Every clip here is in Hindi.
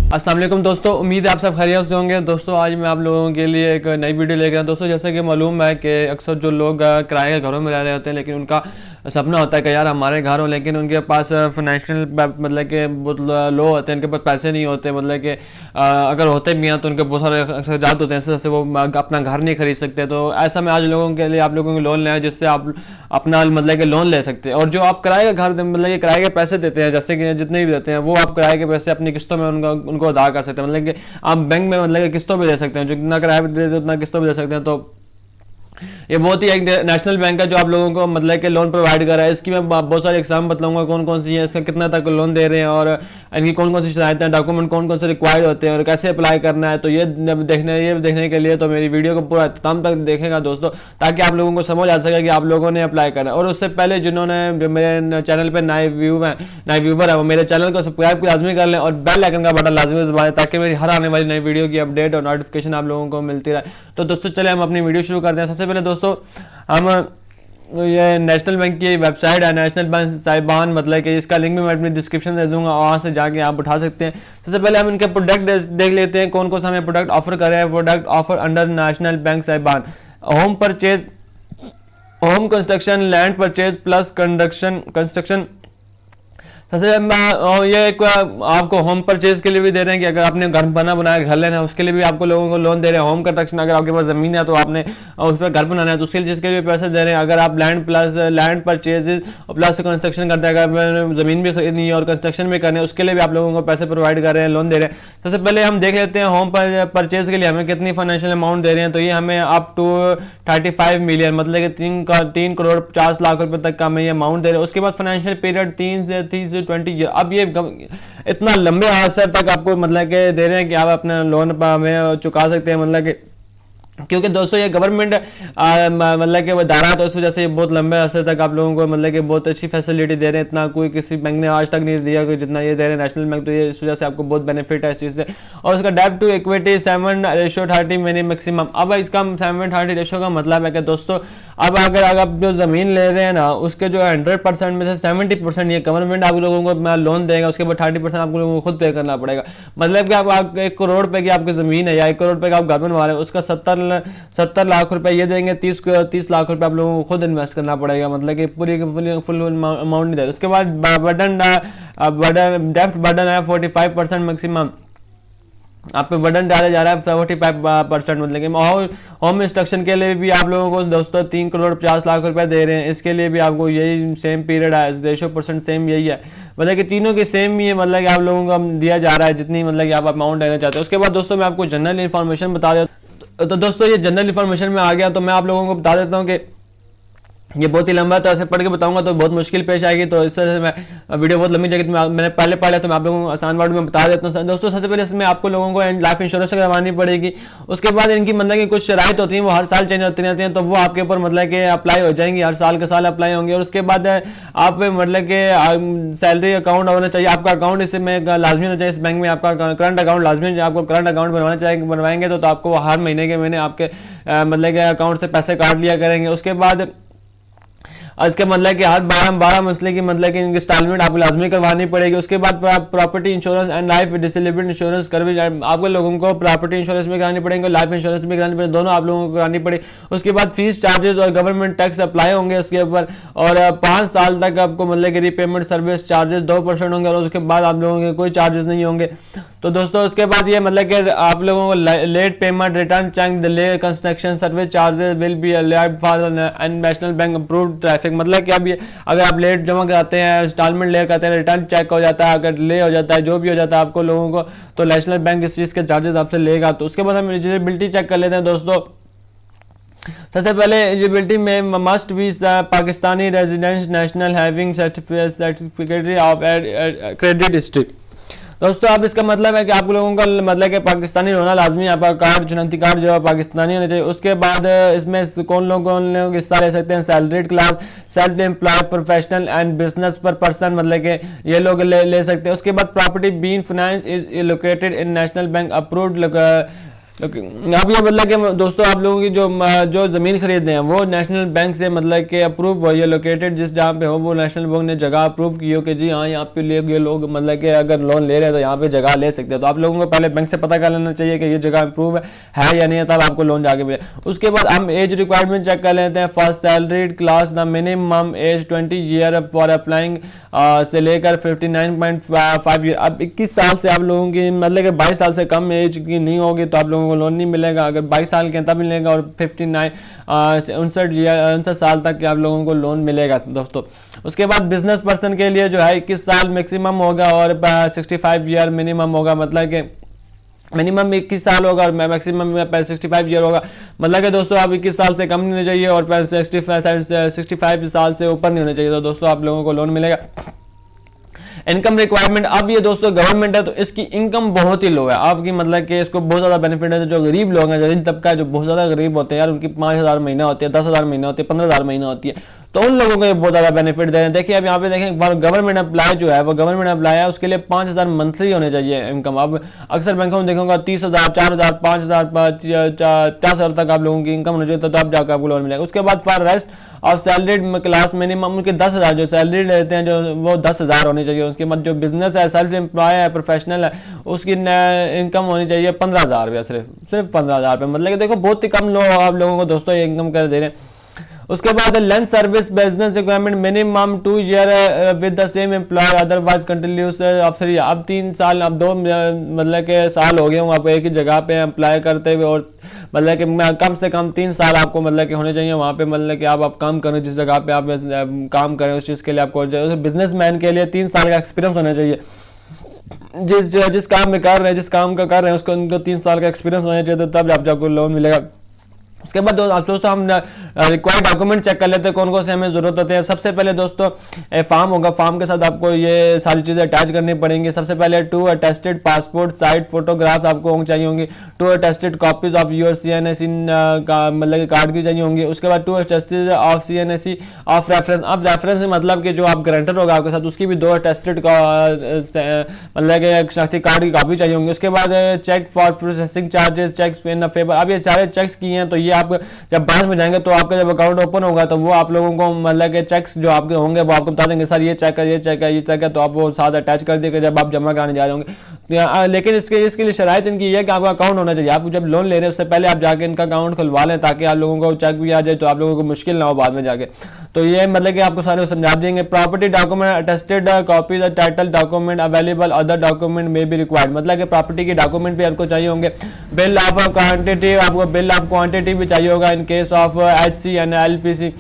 अस्सलाम वालेकुम दोस्तों, उम्मीद है आप सब खैरियत से होंगे। दोस्तों आज मैं आप लोगों के लिए एक नई वीडियो लेकर आया। दोस्तों जैसे कि मालूम है कि अक्सर जो लोग किराए के घरों में रह रहे होते हैं, लेकिन उनका सपना होता है कि यार हमारे घर हो, लेकिन उनके पास फाइनेंशियल मतलब कि बहुत लो होते हैं, उनके पास पैसे नहीं होते। मतलब कि अगर होते भी हैं तो उनके बहुत सारे अखराजात होते हैं, जैसे वो अपना घर नहीं खरीद सकते। तो ऐसा मैं आज लोगों के लिए आप लोगों को लोन लें जिससे आप अपना मतलब कि लोन ले सकते हैं। और जो आप किराए का घर मतलब कि किराए के पैसे देते हैं, जैसे कि जितने भी देते हैं, वो आप किराए के पैसे अपनी किस्तों में उनको अदा कर सकते हैं। मतलब कि आप बैंक में मतलब कि किस्तों पे दे सकते हैं, जो जितना किराया पे देते हैं उतना किस्तों पे दे सकते हैं। तो ये बहुत ही एक नेशनल बैंक है जो आप लोगों को मतलब कि लोन प्रोवाइड कर रहा है। इसकी मैं बहुत सारे एग्जाम बताऊंगा कौन कौन सी है, इसका कितना तक लोन दे रहे हैं और इनकी कौन कौन सी शरायतें, डॉक्यूमेंट कौन कौन से रिक्वायर्ड होते हैं और कैसे अप्लाई करना है। तो ये देखने के लिए तो मेरी वीडियो को पूरा तमाम तक देखेगा दोस्तों, ताकि आप लोगों को समझ आ सके कि आप लोगों ने अप्लाई करना है। और उससे पहले जिन्होंने मेरे चैनल पर नए व्यूवर है वो मेरे चैनल को सब्सक्राइब लाजमी कर लें और बेल आइकन का बटन लाजमी दबाएं, ताकि मेरी हर आने वाली नई वीडियो की अपडेट और नोटिफिकेशन आप लोगों को मिलती रहे। तो दोस्तों चले हम अपनी वीडियो शुरू करते हैं। सबसे पहले दोस्तों हम ये नेशनल बैंक की वेबसाइट है, नेशनल बैंक साहिबान, मतलब कि इसका लिंक भी मैं अपनी डिस्क्रिप्शन दे दूंगा, वहाँ से जाके आप उठा सकते हैं। सबसे पहले हम इनके प्रोडक्ट देख लेते हैं, कौन कौन सा हमें प्रोडक्ट ऑफर कर रहे हैं। Product offer under national bank साहिबान: home purchase, home construction, land purchase plus construction. सबसे ये एक आपको होम परचेज के लिए भी दे रहे हैं कि अगर आपने घर बनाया घर लेना है उसके लिए भी आपको लोगों को लोन दे रहे हैं। होम कंस्ट्रक्शन, अगर आपके पास ज़मीन है तो आपने उस पर घर बनाना है तो उसके लिए जिसके लिए पैसे दे रहे हैं। अगर आप लैंड परचेज प्लस कंस्ट्रक्शन करते हैं, अगर ज़मीन भी खरीदनी है और कंस्ट्रक्शन भी करने हैं उसके लिए भी आप लोगों को पैसे प्रोवाइड कर रहे हैं, लोन दे रहे हैं। सबसे पहले हम देख लेते हैं होम परचेज के लिए हमें कितनी फाइनेंशियल अमाउंट दे रहे हैं। तो ये हमें अप टू 35 मिलियन, मतलब कि 3 करोड़ 50 लाख रुपए तक का हमें ये अमाउंट दे रहे हैं। उसके बाद फाइनेंशियल पीरियड 3 से 20 ईयर। अब ये इतना लंबे अरसे तक आपको मतलब के दे रहे हैं कि आप अपने लोन में चुका सकते हैं। मतलब कि क्योंकि दोस्तों ये गवर्नमेंट मतलब कि इदारा, तो इस वजह से ये बहुत लंबे अरसे तक आप लोगों को मतलब कि बहुत अच्छी फैसिलिटी दे रहे हैं। इतना कोई किसी बैंक ने आज तक नहीं दिया कि जितना ये दे रहे हैं नेशनल बैंक। तो ये इस वजह से आपको बहुत बेनिफिट है इस चीज़ से। और उसका डेब्ट टू इक्विटी 7:30 मिनी मैक्सिमम। अब इसका 7:30 रेशो का मतलब है कि दोस्तों अब अगर आप जो ज़मीन ले रहे हैं ना उसके जो 100% में से 70% ये गवर्नमेंट आप लोगों को लोन देगा, उसके बाद 30% आप लोगों को खुद पे करना पड़ेगा। मतलब कि आप 1 करोड़ रुपए की आपकी ज़मीन है या 1 करोड़ रुपए का आप घर बनवा रहे हैं, उसका 70 लाख रुपए ये देंगे, 30 लाख रुपए आप लोगों को खुद इन्वेस्ट करना पड़ेगा। मतलब कि फुल अमाउंट नहीं देगा। उसके बाद डेप्ट बर्डन है 45% मैक्सिमम, आप पे बर्डन डाला जा रहा है 45%। मतलब कि होम इंस्ट्रक्शन के लिए भी आप लोगों को दोस्तों 3 करोड़ 50 लाख रुपए दे रहे हैं। इसके लिए भी आपको यही सेम पीरियड है, रेशो परसेंट सेम यही है। मतलब कि तीनों की सेम ही है, मतलब कि आप लोगों को दिया जा रहा है जितनी मतलब कि आप अमाउंट देना चाहते हैं। उसके बाद दोस्तों मैं आपको जनरल इन्फॉर्मेशन बता देता हूँ। तो दोस्तों ये जनरल इन्फॉर्मेशन में आ गया तो मैं आप लोगों को बता देता हूँ कि ये बहुत ही लंबा है, तो ऐसे पढ़ के बताऊंगा तो बहुत मुश्किल पेश आएगी। तो इस तरह से मैं वीडियो बहुत लंबी जाएगी। तो मैंने पहले पढ़ा तो मैं आप लोगों को आसान वर्ड में बता देता हूँ। दोस्तों सबसे पहले इसमें आपको लोगों को लाइफ इंश्योरेंस करवानी पड़ेगी। उसके बाद इनकी मतलब कि कुछ शराइत होती हैं वो हर साल चेंज होती रहती हैं, तो वो आपके ऊपर मतलब कि अप्लाई हो जाएंगी, हर साल के साल अप्लाई होंगे। और उसके बाद आप मतलब कि सैलरी अकाउंट होना चाहिए, आपका अकाउंट इसमें लाजमी होना चाहिए। इस बैंक में आपका करंट अकाउंट लाजमी है। आपको करंट अकाउंट बनवाएंगे तो आपको हर महीने के महीने आपके मतलब के अकाउंट से पैसे काट लिया करेंगे। उसके बाद इसके मतलब कि हर 12 मंथली की मतलब कि इंस्टॉलमेंट आपको लाजमी करवानी पड़ेगी। उसके बाद property insurance and life disability insurance आपको लोगों को प्रॉपर्टी इंश्योरेंस भी करानी पड़ेंगे, लाइफ इंश्योरेंस भी करानी पड़ेगी, दोनों आप लोगों को करानी पड़ेगी। उसके बाद फीस चार्जेस और गवर्नमेंट टैक्स अप्लाई होंगे उसके ऊपर। और 5 साल तक आपको मतलब कि रीपेमेंट सर्विस चार्जेस 2% होंगे और उसके बाद आप लोगों के कोई चार्जेस नहीं होंगे। तो दोस्तों उसके बाद ये मतलब कि आप लोगों को late payment, return cheque, delay construction service charges will be allowed for and national bank approved traffic. मतलब कि अब ये अगर आप लेट जमा कराते हैं, इंस्टॉलमेंट ले करते हैं, रिटर्न चेक हो जाता है, अगर डिले हो जाता है, जो भी हो जाता है आपको लोगों को, तो नेशनल बैंक इस चीज़ के चार्जेस आपसे लेगा। तो उसके बाद हम एलिजिबिलिटी चेक कर लेते हैं दोस्तों। सबसे पहले एलिजिबिलिटी में must be Pakistani resident national having certificate of credit history. दोस्तों अब इसका मतलब है कि आप लोगों का मतलब कि पाकिस्तानी होना लाजमी है, आपका कार्ड चुनौती कार्ड जो है पाकिस्तानी होना चाहिए। उसके बाद इसमें कौन लोग हिस्सा ले सकते हैं: salaried class, self employed, professional and business पर पर्सन, मतलब कि ये लोग ले सकते हैं। उसके बाद property being finance is located in national bank approved अब ये मतलब कि दोस्तों आप लोगों की जो ज़मीन खरीदते हैं वो नेशनल बैंक से मतलब कि अप्रूव हो, ये लोकेटेड जिस जहाँ पे हो वो नेशनल बैंक ने जगह अप्रूव की हो कि जी हाँ यहाँ पे ये लोग मतलब कि अगर लोन ले रहे हैं तो यहाँ पे जगह ले सकते हैं। तो आप लोगों को पहले बैंक से पता कर लेना चाहिए कि ये जगह अप्रूव है या नहीं है, तब आपको लोन जाके मिले। उसके बाद हम एज रिक्वायरमेंट चेक कर लेते हैं। First salaried class, the minimum age 20 year for applying से लेकर 59.5 ईयर। अब 21 साल से आप लोगों की मतलब कि 22 साल से कम एज की नहीं होगी तो आप लोगों को लोन नहीं मिलेगा। अगर 22 साल के तब मिलेगा, और 59 साल तक के आप लोगों को लोन मिलेगा दोस्तों। उसके बाद बिजनेस पर्सन के लिए जो है 21 साल मैक्सिमम होगा और 65 ईयर मिनिमम होगा। मतलब कि मिनिमम 21 साल होगा और मैक्सिमम 65 ईयर होगा। मतलब कि दोस्तों आप 21 साल से कम नहीं होना चाहिए और 65 साल से ऊपर नहीं होना चाहिए। तो दोस्तों आप लोगों को लोन मिलेगा। इनकम रिक्वायरमेंट, अब ये दोस्तों गवर्नमेंट है तो इसकी इनकम बहुत ही लो है आपकी, मतलब कि इसको बहुत ज़्यादा बेनिफिट है। जो गरीब लोग हैं, गरीब तबका है, जो बहुत ज़्यादा गरीब होते हैं यार, उनकी 5,000 महीना होती है, 10,000 महीना होती है, 15,000 महीना होती है, तो उन लोगों को ये बहुत ज़्यादा बेनिफिट दे रहे हैं। देखिए अब यहाँ पे देखें गवर्नमेंट अप्लाई जो है वो गवर्नमेंट अप्लाई है, उसके लिए 5,000 मंथली होने चाहिए इनकम। अब अक्सर बैंकों में देखूंगा 30,000, 4,000, 5,000, 4,000 तक आप लोगों की इनकम होनी चाहिए, तो आप जाकर आपको लोन मिलेगा। उसके बाद फॉर रेस्ट और सैलरीड क्लास मिनिमम उनके 10,000 जो सैलरी लेते हैं जो वो 10,000 होनी चाहिए। उसके बाद जो बिजनेस है, सेल्फ एम्प्लॉय है, प्रोफेशनल है, उसकी इनकम होनी चाहिए 15,000 रुपया, सिर्फ 15,000 रुपये। मतलब कि देखो बहुत ही कम लोग आप लोगों को दोस्तों ये इनकम कर दे रहे हैं। उसके बाद length service business requirement minimum 2 year with the same employer otherwise continuous of 3। अब 3 साल, अब 2 मतलब के साल हो गए हूँ आपको एक ही जगह पे अप्लाई करते हुए, और मतलब कि कम से कम 3 साल आपको मतलब कि होने चाहिए वहाँ पे, मतलब कि आप काम करें जिस जगह पे आप काम करें उस चीज़ के लिए आपको बिजनेसमैन के लिए 3 साल का एक्सपीरियंस होना चाहिए। जिस काम में कर रहे हैं, जिस काम का कर रहे हैं उसको उनको 3 साल का एक्सपीरियंस होना चाहिए, तो तब आपको लोन मिलेगा। उसके बाद दोस्तों हम रिक्वायर्ड डॉक्यूमेंट चेक कर लेते हैं कौन कौन से हमें ज़रूरत होते हैं। सबसे पहले दोस्तों फॉर्म होगा, फॉर्म के साथ आपको ये सारी चीज़ें अटैच करनी पड़ेंगी। सबसे पहले 2 अटेस्टेड पासपोर्ट साइज फोटोग्राफ्स आपको चाहिए होंगी। 2 attested copies of your CNSE का मतलब कार्ड की चाहिए होंगी। उसके बाद 2 attested of CNSE of reference. अब रेफरेंस मतलब कि जो आप गारंटर होगा आपके साथ उसकी भी 2 अटेस्टेड मतलब कि शनाख्ती कार्ड की कॉपी चाहिए होंगी। उसके बाद cheque for processing charges, cheques in favour. अब ये सारे चेक्स किए हैं तो ये आप जब ब्रांच में जाएंगे तो आपका जब अकाउंट ओपन होगा तो वो आप लोगों को मतलब के चेक्स जो आपके होंगे वो आपको बता देंगे, सर ये चेक है, ये चेक है, ये चेक है, तो आप वो साथ अटैच कर देंगे जब आप जमा कराने जा रहे होंगे। लेकिन इसके लिए शराइत इनकी है कि आपका अकाउंट होना चाहिए। आप जब लोन ले रहे हैं उससे पहले आप जाके इनका अकाउंट खुलवा लें ताकि आप लोगों को चेक भी आ जाए तो आप लोगों को मुश्किल ना हो बाद में जाके। तो ये मतलब कि आपको सारे समझा देंगे। Property document attested copies title document available other document में भी रिक्वायर्ड। मतलब कि प्रॉपर्टी के डॉक्यूमेंट भी आपको चाहिए होंगे। बिल ऑफ क्वांटिटी, आपको बिल ऑफ क्वांटिटी भी चाहिए होगा in case of HC and LPC।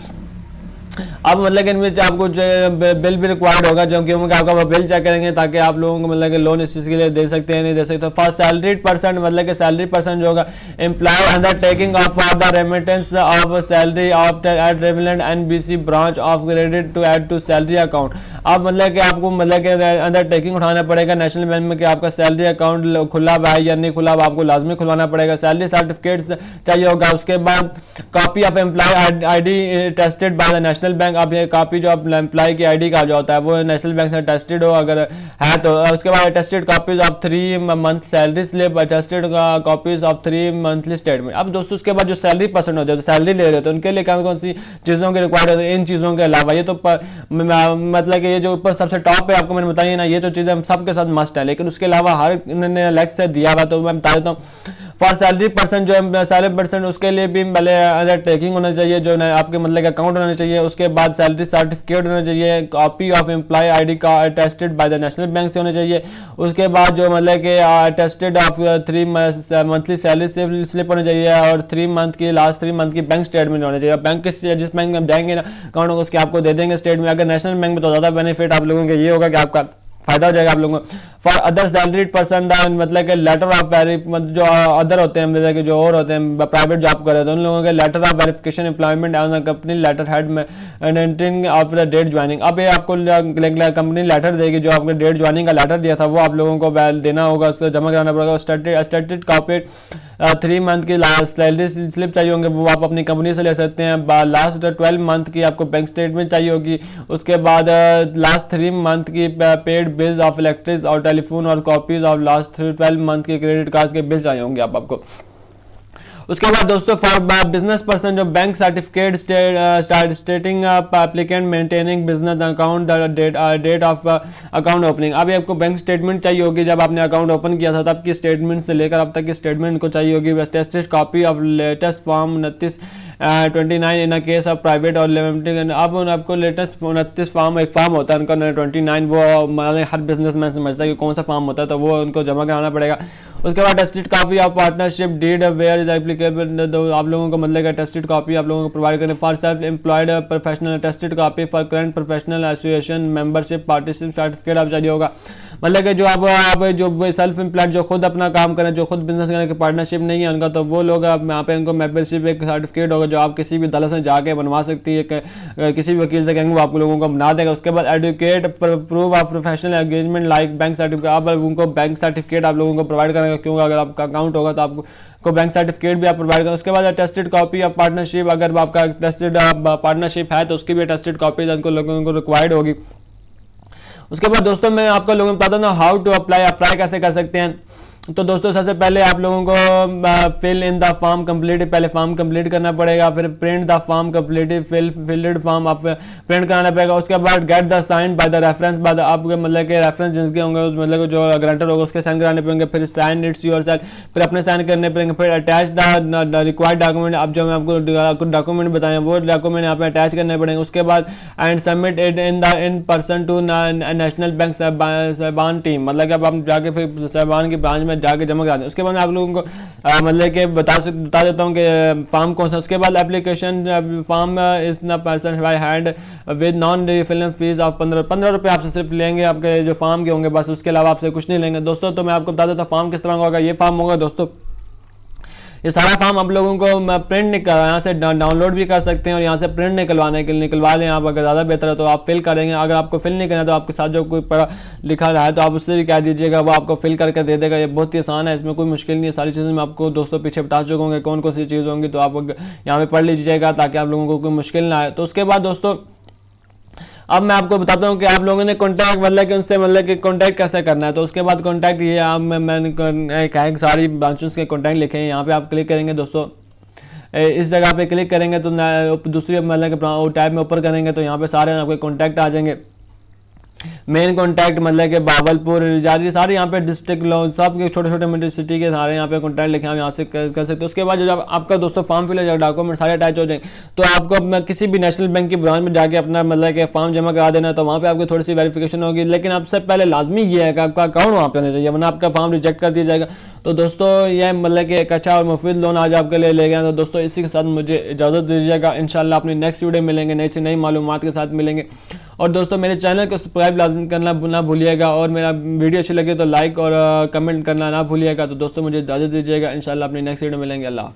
अब मतलब कि इनमें आपको जो बिल भी रिक्वायर्ड होगा, जो कि आपका बिल चेक करेंगे ताकि आप लोगों को मतलब कि लोन इस चीज़ के लिए दे सकते हैं नहीं दे सकते। फर्स्ट सैलरीड पर्सन, मतलब कि सैलरी पर्सन जो होगा employ undertaking of for the remittance of salary of at relevant NBC branch of credit to add to salary account. अब मतलब कि आपको मतलब कि अंडर टेकिंग उठाना पड़ेगा नेशनल बैंक में कि आपका सैलरी अकाउंट खुला हुआ है या नहीं खुला हुआ, आपको लाजमी खुलवाना पड़ेगा। सैलरी सर्टिफिकेट्स चाहिए होगा। उसके बाद copy of employ ID tested by the national bank. अब ये कॉपी जो एम्प्लॉय की ID का जो होता है वो नेशनल बैंक से टेस्टेड हो अगर है तो। उसके बाद tested copies of 3 month salary slip, tested copies of 3 monthly statement. अब दोस्तों उसके बाद जो सैलरी पर्सन होते हैं, सैलरी ले रहे होते हैं, उनके लिए कौन कौन सी चीज़ों के रिक्वायर्ड होते हैं। इन चीज़ों के अलावा ये तो मतलब कि ये जो ऊपर सबसे टॉप पे आपको मैंने बताइए ना, ये तो चीज़ें हम सबके साथ मस्ट है, लेकिन उसके अलावा हर इन्होंने अलग से दिया हुआ तो मैं बता देता हूँ। फॉर सैलरी पर्सन जो सैलरी पर्सन उसके लिए भी पहले अंडर टेकिंग होना चाहिए, जो आपके मतलब अकाउंट होना चाहिए। उसके बाद सैलरी सर्टिफिकेट होना चाहिए। कॉपी ऑफ एम्प्लॉय ID का attested bye the national bank से होना चाहिए। उसके बाद जो मतलब कि attested of 3 monthly salary slip होना चाहिए और 3 मंथ की लास्ट 3 मंथ की बैंक स्टेटमेंट होना चाहिए। बैंक जिस बैंक में जाएंगे ना अकाउंट उसके आपको दे देंगे स्टेटमेंट। अगर नेशनल बैंक में तो ज़्यादा बेनिफिट आप लोगों के ये होगा कि आपका फायदा हो जाएगा आप लोगों को। फॉर अदर सैलरीड पर्सन मतलब कि लेटर ऑफ जो अदर होते हैं मतलब कि जो और होते हैं प्राइवेट जॉब कर रहे हैं तो उन लोगों के letter of verification employment on company letterhead में entering of the date joining. अब ये आपको कंपनी लेटर देगी, जो आपने डेट ज्वाइनिंग का लेटर दिया था वो आप लोगों को देना होगा, उसको जमा कराना पड़ेगा। स्टेटेड कॉपी 3 मंथ की लास्ट सैलरी स्लिप चाहिए होंगे, वो आप अपनी कंपनी से ले सकते हैं। लास्ट 12 मंथ की आपको बैंक स्टेटमेंट चाहिए होगी। उसके बाद लास्ट 3 मंथ की पेड बिल्स ऑफ इलेक्ट्रिक और टेलीफोन और कॉपीज ऑफ लास्ट 12 मंथ के क्रेडिट कार्ड के बिल चाहिए होंगे आपको। उसके बाद दोस्तों फॉर बिजनेस पर्सन जो bank certificate stating applicant maintaining business account date of account opening. अभी आपको बैंक स्टेटमेंट चाहिए होगी, जब आपने अकाउंट ओपन किया था तब की स्टेटमेंट से लेकर अब तक की स्टेटमेंट को चाहिए होगी। Tested copy of latest form 29 in case of private और लिमिटेड। अब आपको लेटेस्ट 29 फॉर्म, एक फॉर्म होता है उनका 29, वो मतलब हर बिजनेसमैन समझता है कि कौन सा फॉर्म होता है, तो वो उनको जमा कराना पड़ेगा। उसके बाद tested copy of partnership deed where is applicable, तो आप लोगों को मतलब टेस्टेड कॉपी आप लोगों को प्रोवाइड करें। For self employed professional tested copy for current professional association membership partnership certificate आप चाहिए होगा। मतलब कि जो आप जो सेल्फ एम्प्लॉयड जो खुद अपना काम करें, जो खुद बिजनेस करें, कि पार्टनरशिप नहीं है उनका, तो वो लोग यहाँ पे उनको मेंबरशिप एक सर्टिफिकेट होगा जो आप किसी भी दलाल से जाके बनवा सकती है, किसी भी वकील से कहेंगे वो आप लोगों को बना देगा। उसके बाद advocate proof of professional engagement like bank certificate, आप उनको बैंक सर्टिफिकेट आप लोगों को प्रोवाइड करेंगे, क्योंकि अगर आपका अकाउंट होगा तो आपको बैंक सर्टिफिकेट भी आप प्रोवाइड करें। उसके बाद टेस्टेड कॉपी ऑफ पार्टनरशिप, अगर आपका टेस्टेड पार्टनरशिप है तो उसकी भी टेस्टेड कॉपी उनको लोगों को रिक्वायर्ड होगी। उसके बाद दोस्तों मैं आपको लोगों को बताता हूँ हाउ टू अप्लाई कैसे कर सकते हैं। तो दोस्तों सबसे पहले आप लोगों को fill in the form complete, पहले फॉर्म कंप्लीट करना पड़ेगा, फिर print the form complete filled form आप प्रिंट कराना पड़ेगा। उसके बाद get the sign by the reference, बाद आपके मतलब के रेफरेंस जिसके होंगे उस मतलब जो गारंटर होगा उसके साइन कराने पड़ेंगे, फिर साइन इट्स योर सेल्फ, फिर अपने साइन करने पड़ेंगे, फिर अटैच द रिक्वायर्ड डॉक्यूमेंट, अब जो मैं आपको डॉक्यूमेंट बताएं वो डॉक्यूमेंट यहाँ पे अटैच करने पड़ेंगे। उसके बाद and submit it in person to national bank साहिबान टीम, मतलब कि अब आप जाके फिर साहिबान की ब्रांच में जाके जमा करा दें। उसके बाद मैं आप लोगों को मतलब कि बता देता हूँ कि फॉर्म कौन सा। उसके बाद एप्लीकेशन फॉर्म इज न person by hand with non refilling fees of 15 रुपये आपसे सिर्फ लेंगे, आपके जो फॉर्म के होंगे बस, उसके अलावा आपसे कुछ नहीं लेंगे दोस्तों। तो मैं आपको बता देता हूँ फॉर्म किस तरह होगा। ये फॉर्म होगा दोस्तों, ये सारा फॉर्म आप लोगों को प्रिंट यहाँ से डाउनलोड भी कर सकते हैं और यहाँ से प्रिंट निकलवाने के लिए निकलवा लें आप, अगर ज़्यादा बेहतर है तो आप फिल करेंगे। अगर आपको फिल नहीं करना तो आपके साथ जो कोई पढ़ा लिखा रहा है तो आप उससे भी कह दीजिएगा, वो आपको फिल करके दे देगा। ये बहुत ही आसान है, इसमें कोई मुश्किल नहीं है। सारी चीज़ें मैं आपको दोस्तों पीछे बता चुका हूँ कौन कौन सी चीज़ होंगी, तो आप यहाँ पे पढ़ लीजिएगा ताकि आप लोगों को कोई मुश्किल ना आए। तो उसके बाद दोस्तों अब मैं आपको बताता हूँ कि आप लोगों ने कॉन्टैक्ट मतलब कि उनसे मतलब कि कॉन्टैक्ट कैसे करना है। तो उसके बाद कॉन्टैक्ट ये आप मैंने कहा सारी ब्रांचेस के कॉन्टैक्ट लिखे हैं, यहाँ पे आप क्लिक करेंगे दोस्तों, इस जगह पे क्लिक करेंगे तो दूसरी मतलब कि टैब में ऊपर करेंगे तो यहाँ पे सारे आपके कॉन्टैक्ट आ जाएंगे। मेन कॉन्टैक्ट मतलब कि बावलपुर रिजारी सारे यहाँ पे डिस्ट्रिक्ट लोग सब के छोटे छोटे सिटी के सारे यहाँ पे कॉन्टैक्ट लिखे हम यहाँ से कर सकते हैं। उसके बाद जब आपका दोस्तों फॉर्म फिल हो जाएगा, डॉक्यूमेंट सारे अटैच हो जाएंगे, तो आपको किसी भी नेशनल बैंक की ब्रांच में जाके अपना मतलब कि फॉर्म जमा करा देना है। तो वहाँ पे आपकी थोड़ी सी वेरिफिकेशन होगी, लेकिन आपसे पहले लाजमी ये है कि आपका अकाउंट वहाँ पे होना चाहिए, वरना आपका फॉर्म रिजेक्ट कर दिया जाएगा। तो दोस्तों यह मतलब कि एक अच्छा और मुफीद लोन आज आपके लिए ले गए। तो दोस्तों इसी के साथ मुझे इजाज़त दीजिएगा, इंशाल्लाह अपनी नेक्स्ट वीडियो मिलेंगे, नई से नई मालूमात के साथ मिलेंगे। और दोस्तों मेरे चैनल को सब्सक्राइब लाजमी करना ना भूलिएगा, और मेरा वीडियो अच्छी लगे तो लाइक और कमेंट करना ना भूलिएगा। तो दोस्तों मुझे इजाज़त दीजिएगा, इंशाल्लाह अपनी नेक्स्ट वीडियो मिलेंगे। अल्लाह।